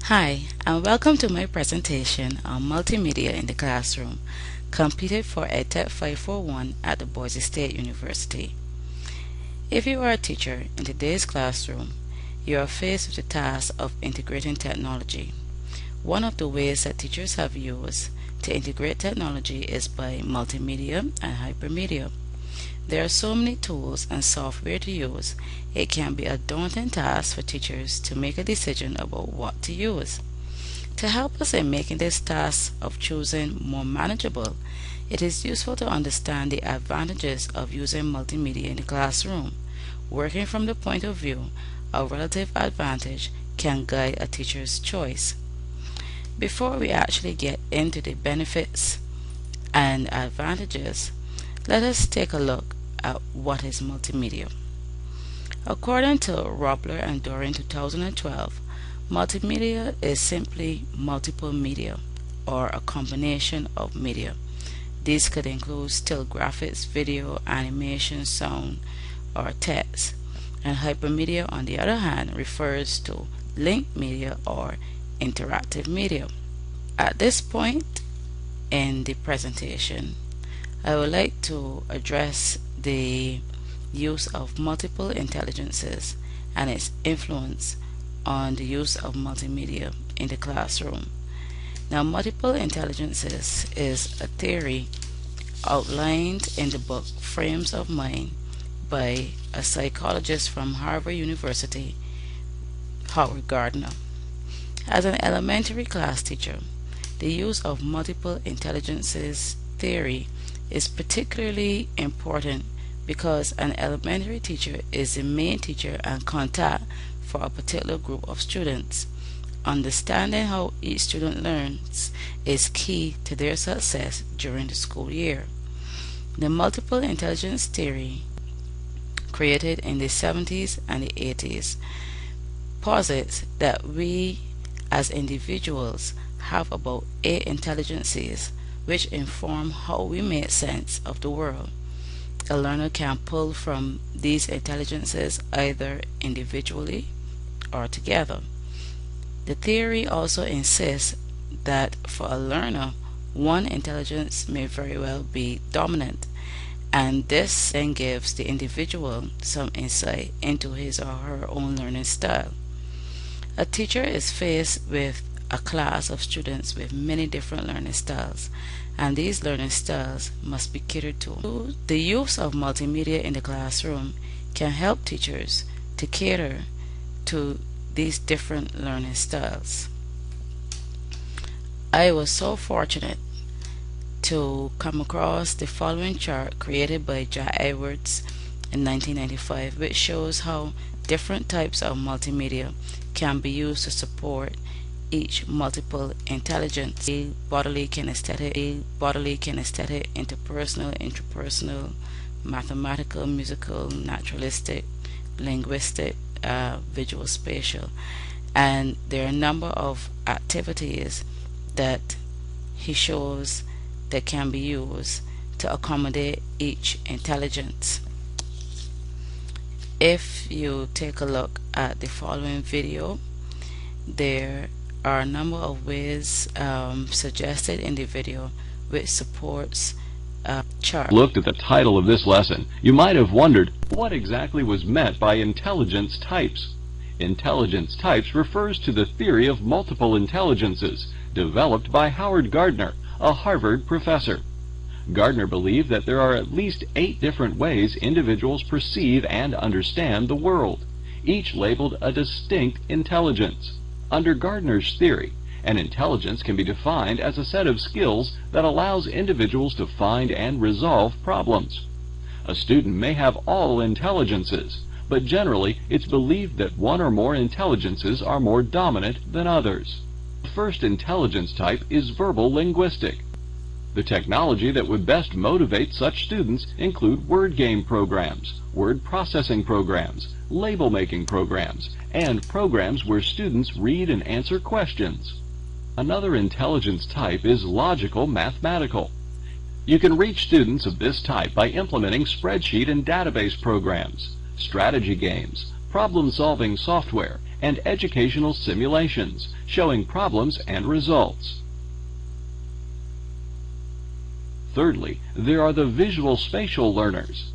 Hi, and welcome to my presentation on multimedia in the classroom, completed for EdTech 541 at the Boise State University. If you are a teacher in today's classroom, you are faced with the task of integrating technology. One of the ways that teachers have used to integrate technology is by multimedia and hypermedia. There are so many tools and software to use, it can be a daunting task for teachers to make a decision about what to use. To help us in making this task of choosing more manageable, it is useful to understand the advantages of using multimedia in the classroom. Working from the point of view of relative advantage can guide a teacher's choice. Before we actually get into the benefits and advantages, let us take a look at what is multimedia. According to Robler and Doran 2012, multimedia is simply multiple media or a combination of media. These could include still graphics, video, animation, sound, or text. And hypermedia, on the other hand, refers to linked media or interactive media. At this point in the presentation, I would like to address the use of multiple intelligences and its influence on the use of multimedia in the classroom. Now, multiple intelligences is a theory outlined in the book Frames of Mind by a psychologist from Harvard University, Howard Gardner. As an elementary class teacher, the use of multiple intelligences theory is particularly important because an elementary teacher is the main teacher and contact for a particular group of students. Understanding how each student learns is key to their success during the school year. The multiple intelligence theory, created in the 70s and the 80s, posits that we as individuals have about 8 intelligences which inform how we make sense of the world. A learner can pull from these intelligences either individually or together. The theory also insists that for a learner, one intelligence may very well be dominant, and this then gives the individual some insight into his or her own learning style. A teacher is faced with a class of students with many different learning styles, and these learning styles must be catered to. The use of multimedia in the classroom can help teachers to cater to these different learning styles. I was so fortunate to come across the following chart created by Jack Edwards in 1995, which shows how different types of multimedia can be used to support each multiple intelligence: bodily, kinesthetic, interpersonal, intrapersonal, mathematical, musical, naturalistic, linguistic, visual, spatial. And there are a number of activities that he shows that can be used to accommodate each intelligence. If you take a look at the following video, there are a number of ways suggested in the video which supports chart. Looked at the title of this lesson, you might have wondered what exactly was meant by intelligence types. Intelligence types refers to the theory of multiple intelligences developed by Howard Gardner, a Harvard professor. Gardner believed that there are at least 8 different ways individuals perceive and understand the world, each labeled a distinct intelligence. Under Gardner's theory, an intelligence can be defined as a set of skills that allows individuals to find and resolve problems. A student may have all intelligences, but generally it's believed that one or more intelligences are more dominant than others. The first intelligence type is verbal linguistic. The technology that would best motivate such students include word game programs, word processing programs, label making programs, and programs where students read and answer questions. Another intelligence type is logical mathematical. You can reach students of this type by implementing spreadsheet and database programs, strategy games, problem-solving software, and educational simulations, showing problems and results. Thirdly, there are the visual spatial learners.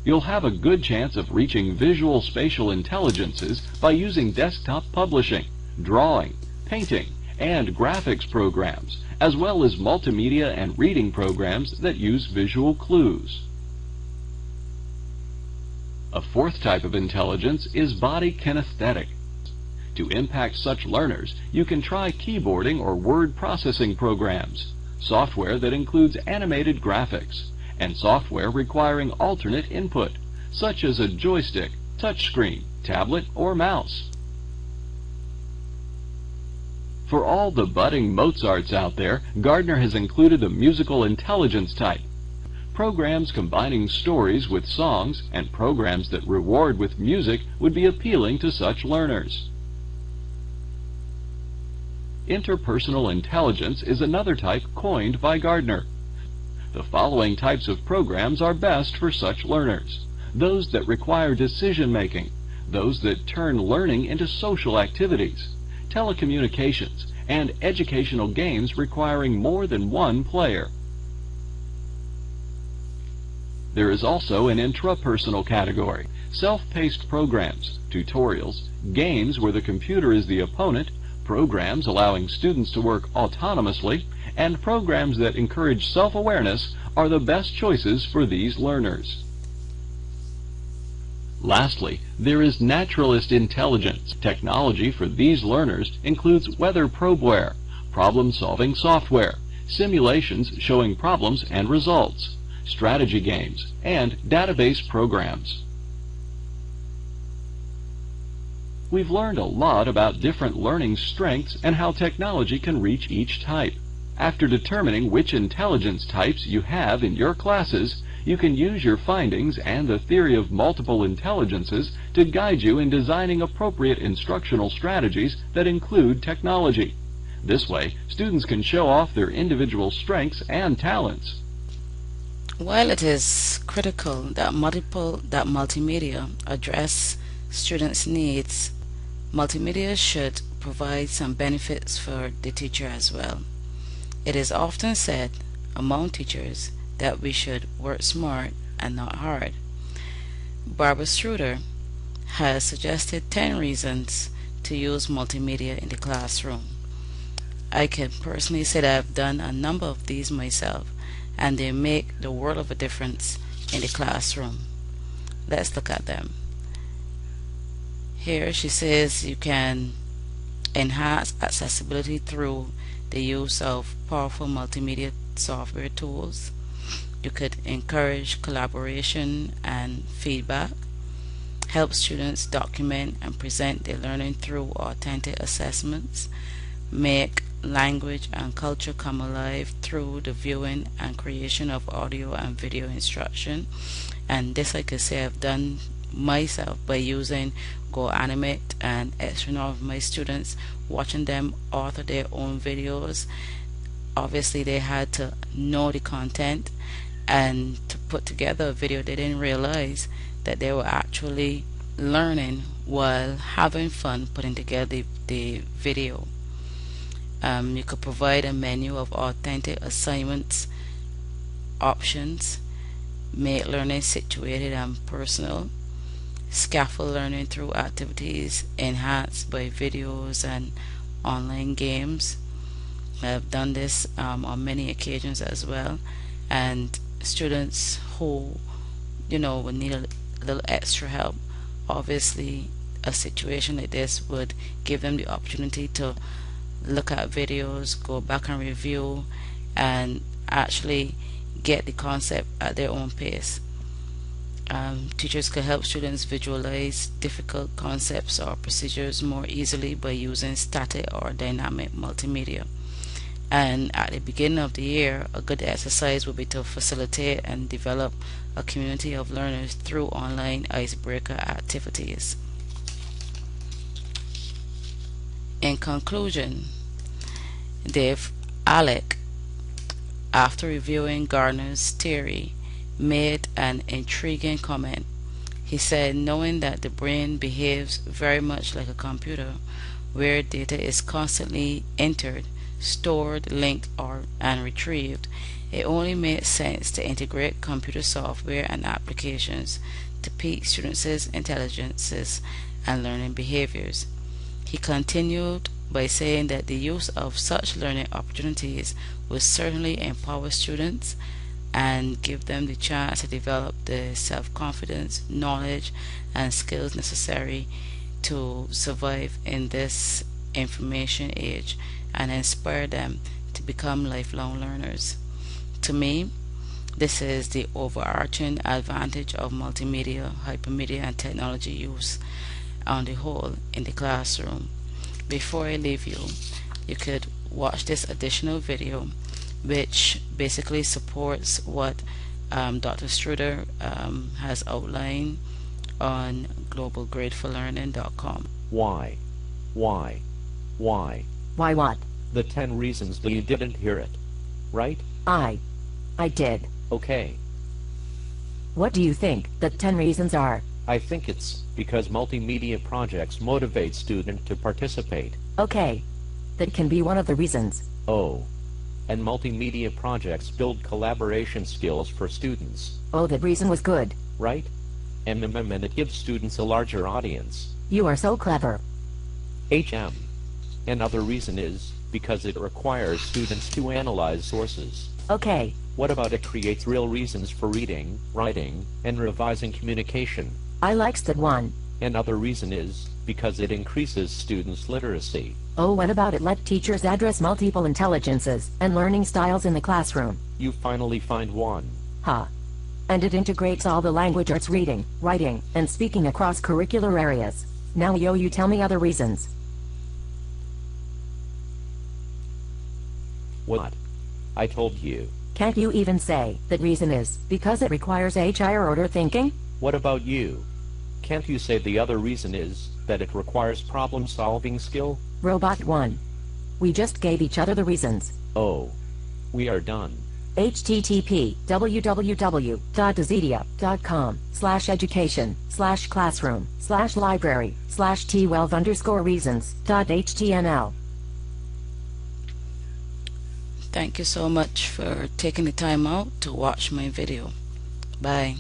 You'll have a good chance of reaching visual spatial intelligences by using desktop publishing, drawing, painting, and graphics programs, as well as multimedia and reading programs that use visual clues. A fourth type of intelligence is body kinesthetic. To impact such learners, you can try keyboarding or word processing programs, software that includes animated graphics, and software requiring alternate input, such as a joystick, touchscreen, tablet, or mouse. For all the budding Mozarts out there, Gardner has included the musical intelligence type. Programs combining stories with songs and programs that reward with music would be appealing to such learners. Interpersonal intelligence is another type coined by Gardner. The following types of programs are best for such learners: those that require decision-making, those that turn learning into social activities, telecommunications, and educational games requiring more than one player. There is also an intrapersonal category: self-paced programs, tutorials, games where the computer is the opponent, programs allowing students to work autonomously, and programs that encourage self-awareness are the best choices for these learners. Lastly, there is naturalist intelligence. Technology for these learners includes weather probeware, problem-solving software, simulations showing problems and results, strategy games, and database programs. We've learned a lot about different learning strengths and how technology can reach each type. After determining which intelligence types you have in your classes, you can use your findings and the theory of multiple intelligences to guide you in designing appropriate instructional strategies that include technology. This way, students can show off their individual strengths and talents. While it is critical that multimedia address students' needs, multimedia should provide some benefits for the teacher as well. It is often said among teachers that we should work smart and not hard. Barbara Struder has suggested 10 reasons to use multimedia in the classroom. I can personally say that I've done a number of these myself, and they make the world of a difference in the classroom. Let's look at them. Here she says you can enhance accessibility through the use of powerful multimedia software tools. You could encourage collaboration and feedback, help students document and present their learning through authentic assessments, make language and culture come alive through the viewing and creation of audio and video instruction. And this, I could say, I've done myself by using Go Animate and extra of my students, watching them author their own videos. Obviously they had to know the content and to put together a video. They didn't realize that they were actually learning while having fun putting together the video. You could provide a menu of authentic assignments options, make learning situated and personal, scaffold learning through activities enhanced by videos and online games. I've done this on many occasions as well, and students who would need a little extra help, obviously a situation like this would give them the opportunity to look at videos, go back and review, and actually get the concept at their own pace. Teachers can help students visualize difficult concepts or procedures more easily by using static or dynamic multimedia. And at the beginning of the year, a good exercise would be to facilitate and develop a community of learners through online icebreaker activities. In conclusion, Dave Alec, after reviewing Gardner's theory, made an intriguing comment. He said, knowing that the brain behaves very much like a computer, where data is constantly entered, stored, linked, and retrieved, it only made sense to integrate computer software and applications to peak students' intelligences and learning behaviors. He continued by saying that the use of such learning opportunities will certainly empower students and give them the chance to develop the self-confidence, knowledge, and skills necessary to survive in this information age and inspire them to become lifelong learners. To me, this is the overarching advantage of multimedia, hypermedia, and technology use on the whole in the classroom. Before I leave you, you could watch this additional video which basically supports what Dr. Struder has outlined on globalgradeforlearning.com. Why? Why? Why? Why what? The 10 reasons that you didn't hear it. Right? I did. Okay. What do you think the 10 reasons are? I think it's because multimedia projects motivate students to participate. Okay. That can be one of the reasons. Oh. And multimedia projects build collaboration skills for students. Oh, that reason was good. Right? And it gives students a larger audience. You are so clever. HM. Another reason is because it requires students to analyze sources. Okay. What about it creates real reasons for reading, writing, and revising communication? I likes that one. Another reason is because it increases students' literacy. Oh, what about it let teachers address multiple intelligences and learning styles in the classroom? You finally find one. Huh. And it integrates all the language arts reading, writing, and speaking across curricular areas. Now you tell me other reasons. What? I told you. Can't you even say that reason is because it requires higher order thinking? What about you? Can't you say the other reason is that it requires problem-solving skill? Robot 1. We just gave each other the reasons. Oh. We are done. http www.azidia.com/education/classroom/library/t12_reasons.html. Thank you so much for taking the time out to watch my video. Bye.